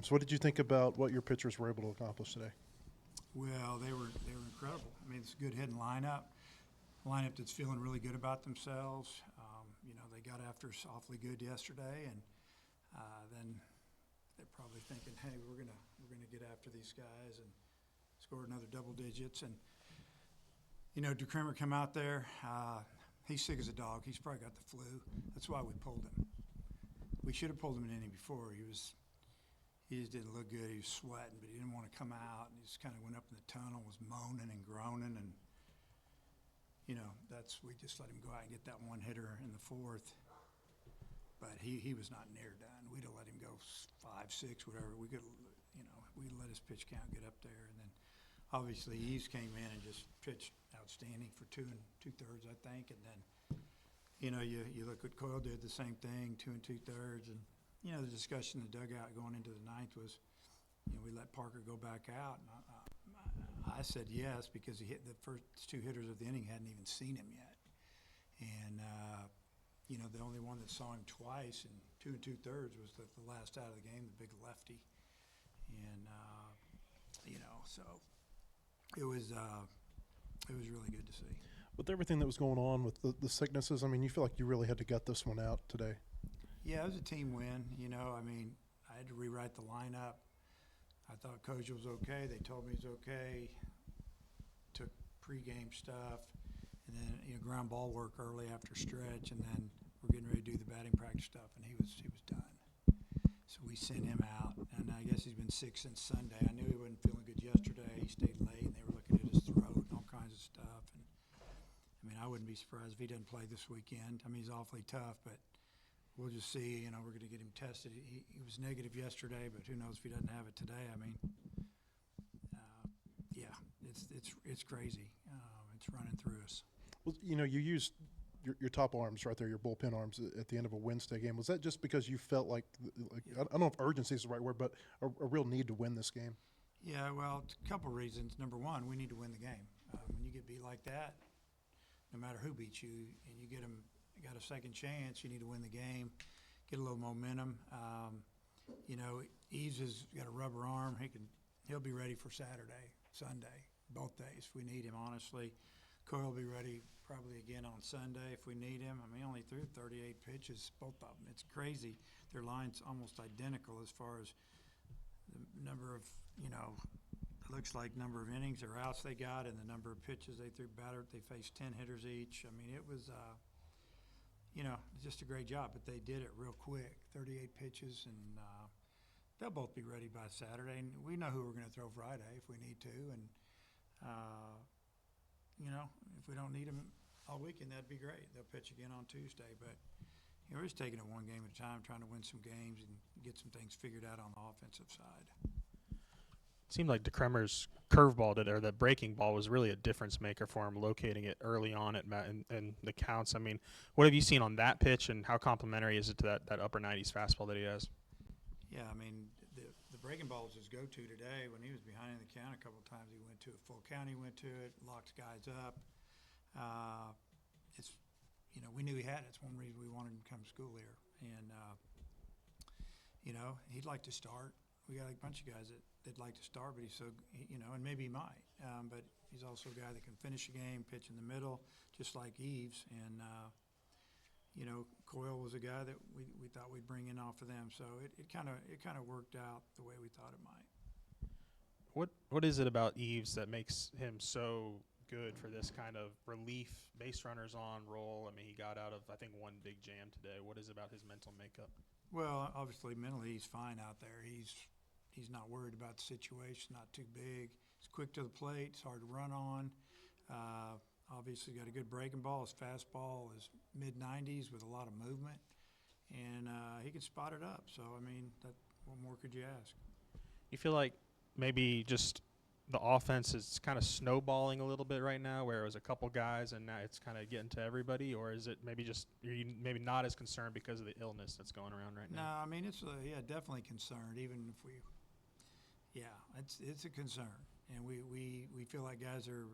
games. What did you think about what your pitchers were able to accomplish today? Well, they were incredible. I mean, it's a good hitting lineup that's feeling really good about themselves. They got after us awfully good yesterday, and then they're probably thinking, hey, we're gonna get after these guys and score another double digits. And DeCremer come out there. He's sick as a dog. He's probably got the flu. That's why we pulled him. We should have pulled him an inning before. He just didn't look good. He was sweating, but he didn't want to come out. And he just kind of went up in the tunnel, was moaning and groaning, and we just let him go out and get that one hitter in the fourth. But he was not near done. We'd have let him go 5, 6, whatever. We let his pitch count get up there, and then obviously Eves came in and just pitched outstanding for 2 2/3, I think, and then you look what Coyle did, the same thing, 2 2/3, and the discussion in the dugout going into the ninth was, we let Parker go back out, and I said yes because he hit the first 2 hitters of the inning hadn't even seen him yet, and the only one that saw him twice in 2 2/3 was the last out of the game, the big lefty, and so it was really good to see. With everything that was going on with the sicknesses, I mean, you feel like you really had to gut this one out today. Yeah, it was a team win. I had to rewrite the lineup. I thought Coach was okay. They told me he's okay. Took pregame stuff, and then ground ball work early after stretch, and then we're getting ready to do the batting practice stuff, and he was done. So we sent him out, and I guess he's been sick since Sunday. I knew he wasn't feeling good yesterday. He stayed late, and they were looking at his throat and all kinds of stuff. And I wouldn't be surprised if he doesn't play this weekend. He's awfully tough, but we'll just see. We're going to get him tested. He was negative yesterday, but who knows if he doesn't have it today. Yeah, it's crazy. It's running through us. Well, you used your top arms right there, your bullpen arms at the end of a Wednesday game. Was that just because you felt like I don't know if urgency is the right word, but a real need to win this game? Yeah, well, a couple reasons. Number one, we need to win the game. When you get beat like that, no matter who beats you, and you got a second chance, you need to win the game, get a little momentum. Eves has got a rubber arm. He'll be ready for Saturday, Sunday, both days if we need him, honestly. Coyle will be ready probably again on Sunday if we need him. He only threw 38 pitches, both of them. It's crazy. Their line's almost identical as far as the number of, it looks like number of innings or outs they got and the number of pitches they threw batter. They faced 10 hitters each. It was, just a great job. But they did it real quick, 38 pitches, and they'll both be ready by Saturday. And we know who we're going to throw Friday if we need to. And, if we don't need them all weekend, that'd be great. They'll pitch again on Tuesday. But we're just taking it one game at a time, trying to win some games and get some things figured out on the offensive side. It seemed like DeCremer's curveball or the breaking ball was really a difference maker for him, locating it early on in the counts. What have you seen on that pitch, and how complimentary is it to that upper 90s fastball that he has? Yeah, the breaking ball was his go-to today. When he was behind in the count a couple of times, he went to it. Full count, he went to it, locked guys up. We knew he had it. It's one reason we wanted him to come to school here. And, he'd like to start. We got a bunch of guys that'd like to start, but and maybe he might. But he's also a guy that can finish a game, pitch in the middle, just like Eves. And, Coyle was a guy that we thought we'd bring in off of them. So it kind of worked out the way we thought it might. What is it about Eves that makes him so good for this kind of relief base runners on roll? He got out of, I think, one big jam today. What is it about his mental makeup? Well, obviously mentally he's fine out there. He's not worried about the situation, not too big. He's quick to the plate. It's hard to run on. Obviously got a good breaking ball. His fastball is mid-90s with a lot of movement, and he can spot it up. So, what more could you ask? You feel like maybe just the offense is kind of snowballing a little bit right now, where it was a couple guys and now it's kind of getting to everybody, or is it maybe just you're maybe not as concerned because of the illness that's going around right now? No, it's definitely concerned. Even if it's a concern, and we feel like guys are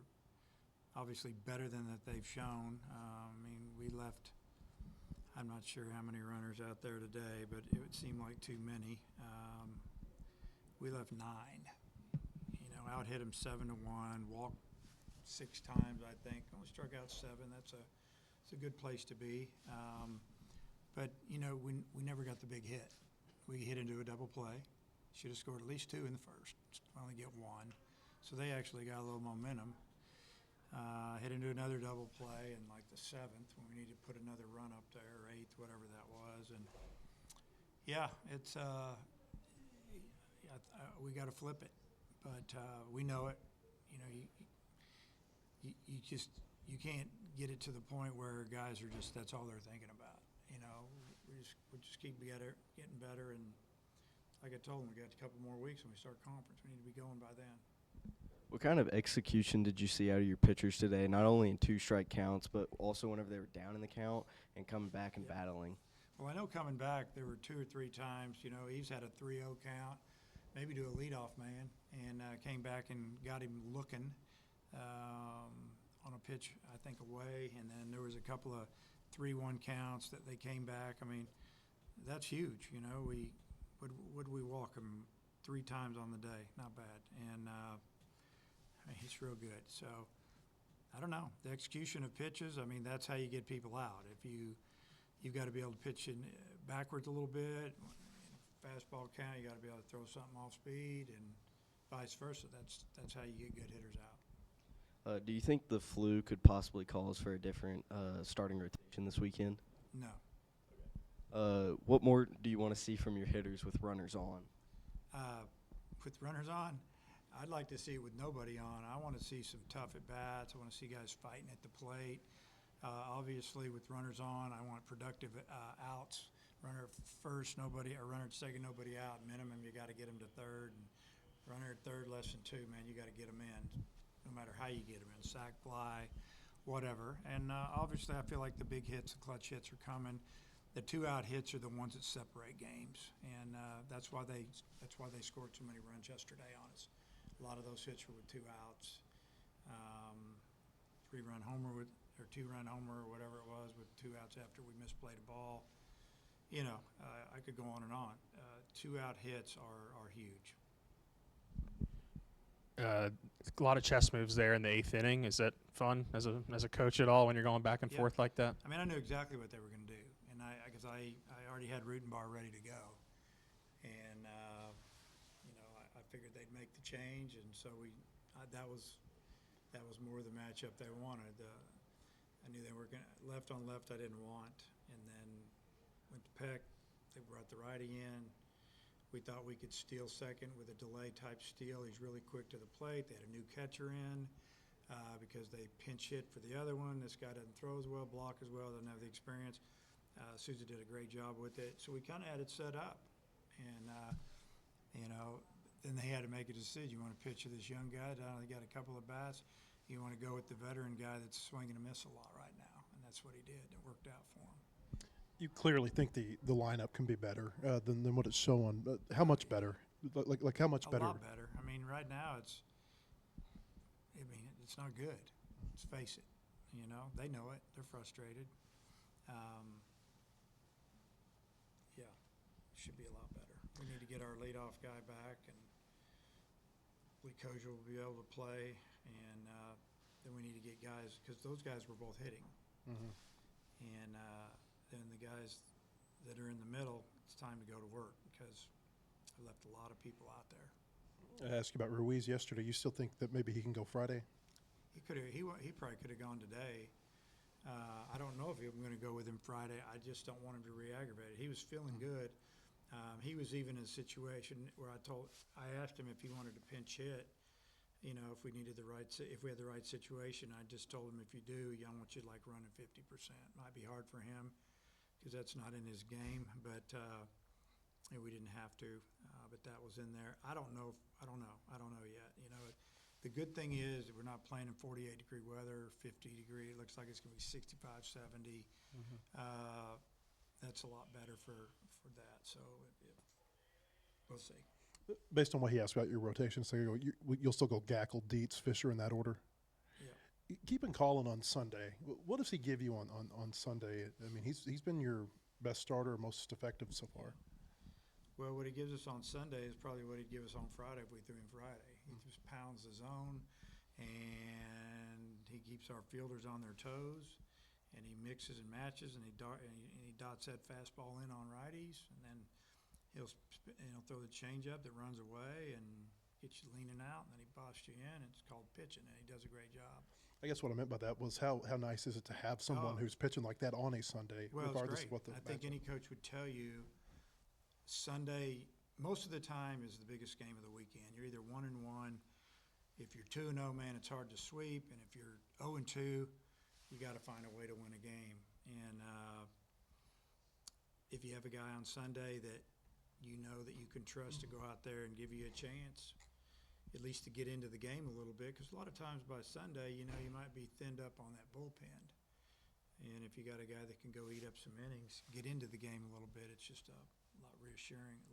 obviously better than that they've shown. We left, I'm not sure how many runners out there today, but it would seem like too many. we left 9. You know, out hit him 7-1, walked 6 times, I think. Only struck out 7. It's a good place to be. But, you know, we never got the big hit. We hit into a double play. Should have scored at least 2 in the first. Only get 1. So they actually got a little momentum. Hit into another double play in like the 7th when we needed to put another run up there, or 8th, whatever that was. And yeah, it's we got to flip it, but we know it. You know, you can't get it to the point where guys are just that's all they're thinking about. You know, we just keep getting better, and like I told them, we got a couple more weeks when we start conference. We need to be going by then. What kind of execution did you see out of your pitchers today, not only in 2-strike counts, but also whenever they were down in the count and coming back and battling? Well, I know coming back there were 2 or 3 times, you know, he's had a 3-0 count, maybe to a leadoff man, and came back and got him looking on a pitch, I think, away. And then there was a couple of 3-1 counts that they came back. I mean, that's huge, you know. Would we walk him 3 times on the day? Not bad. And he's real good. So I don't know. The execution of pitches, I mean, that's how you get people out. If you've got to be able to pitch in backwards a little bit. Fastball count, you got to be able to throw something off speed, and vice versa. That's how you get good hitters out. Do you think the flu could possibly cause for a different starting rotation this weekend? No. What more do you want to see from your hitters with runners on? With runners on, I'd like to see it with nobody on. I want to see some tough at-bats. I want to see guys fighting at the plate. Obviously, with runners on, I want productive outs. Runner at first, nobody, or runner at second, nobody out. Minimum, you got to get them to third. And runner at third, less than 2, man, you got to get them in, no matter how you get them in, sac, fly, whatever. And obviously, I feel like the big hits, the clutch hits are coming. The 2-out hits are the ones that separate games, and that's why they scored so many runs yesterday on us. A lot of those hits were with 2 outs. 3-run homer or 2-run homer or whatever it was with 2 outs after we misplayed a ball. You know, I could go on and on. 2-out hits are huge. A lot of chess moves there in the 8th inning. Is that fun as a coach at all when you're going back and Yeah. forth like that? I mean, I knew exactly what they were going to do, and because I already had Rutenbar ready to go, and you know, I figured they'd make the change, and so that was more the matchup they wanted. I knew they were going left on left. I didn't want, and then went to Peck. They brought the righty in. We thought we could steal second with a delay type steal. He's really quick to the plate. They had a new catcher in because they pinch hit for the other one. This guy doesn't throw as well, block as well, doesn't have the experience. Souza did a great job with it. So we kind of had it set up. And, you know, then they had to make a decision. You want to pitch to this young guy that only got a couple of bats? You want to go with the veteran guy that's swinging and miss a lot right now. And that's what he did. It worked out for him. You clearly think the lineup can be better than what it's showing. But how much better? Like how much better? A lot better. I mean, right now it's not good. Let's face it. You know, they know it. They're frustrated. Yeah, it should be a lot better. We need to get our leadoff guy back, and Lee Kosher will be able to play, and then we need to get guys, because those guys were both hitting. Mm-hmm. And then the guys that are in the middle, it's time to go to work because I left a lot of people out there. I asked you about Ruiz yesterday. You still think that maybe he can go Friday? He probably could have gone today. I don't know if I'm going to go with him Friday. I just don't want him to re-aggravate it. He was feeling good. He was even in a situation where I asked him if he wanted to pinch hit. You know, if we had the right situation. I just told him, if you do, I want you like running 50%. Might be hard for him because that's not in his game, but we didn't have to. But that was in there. I don't know yet. You know, the good thing is that we're not playing in 48-degree weather, 50-degree. It looks like it's going to be 65, 70. Mm-hmm. That's a lot better for that. So we'll see. Based on what he asked about your rotation, so you'll still go Gackle, Dietz, Fisher in that order? Yeah. Keeping Colin on Sunday, what does he give you on Sunday? I mean, he's been your best starter, most effective so far. Well, what he gives us on Sunday is probably what he'd give us on Friday if we threw him Friday. He just pounds the zone, and he keeps our fielders on their toes, and he mixes and matches, and he dots that fastball in on righties, and then he'll throw the changeup that runs away and gets you leaning out, and then he busts you in. It's called pitching, and he does a great job. I guess what I meant by that was how nice is it to have someone Oh. who's pitching like that on a Sunday, Well, regardless it's of what great. the I think matchup. any coach would tell you Sunday, most of the time, is the biggest game of the weekend. You're either 1-1. If you're 2-0, man, it's hard to sweep. And if you're 0-2, you got to find a way to win a game. And if you have a guy on Sunday that you know that you can trust to go out there and give you a chance, at least to get into the game a little bit, because a lot of times by Sunday, you might be thinned up on that bullpen. And if you got a guy that can go eat up some innings, get into the game a little bit, it's just a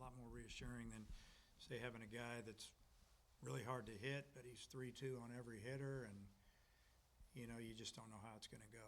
lot more reassuring than, say, having a guy that's really hard to hit, but he's 3-2 on every hitter, and you just don't know how it's going to go.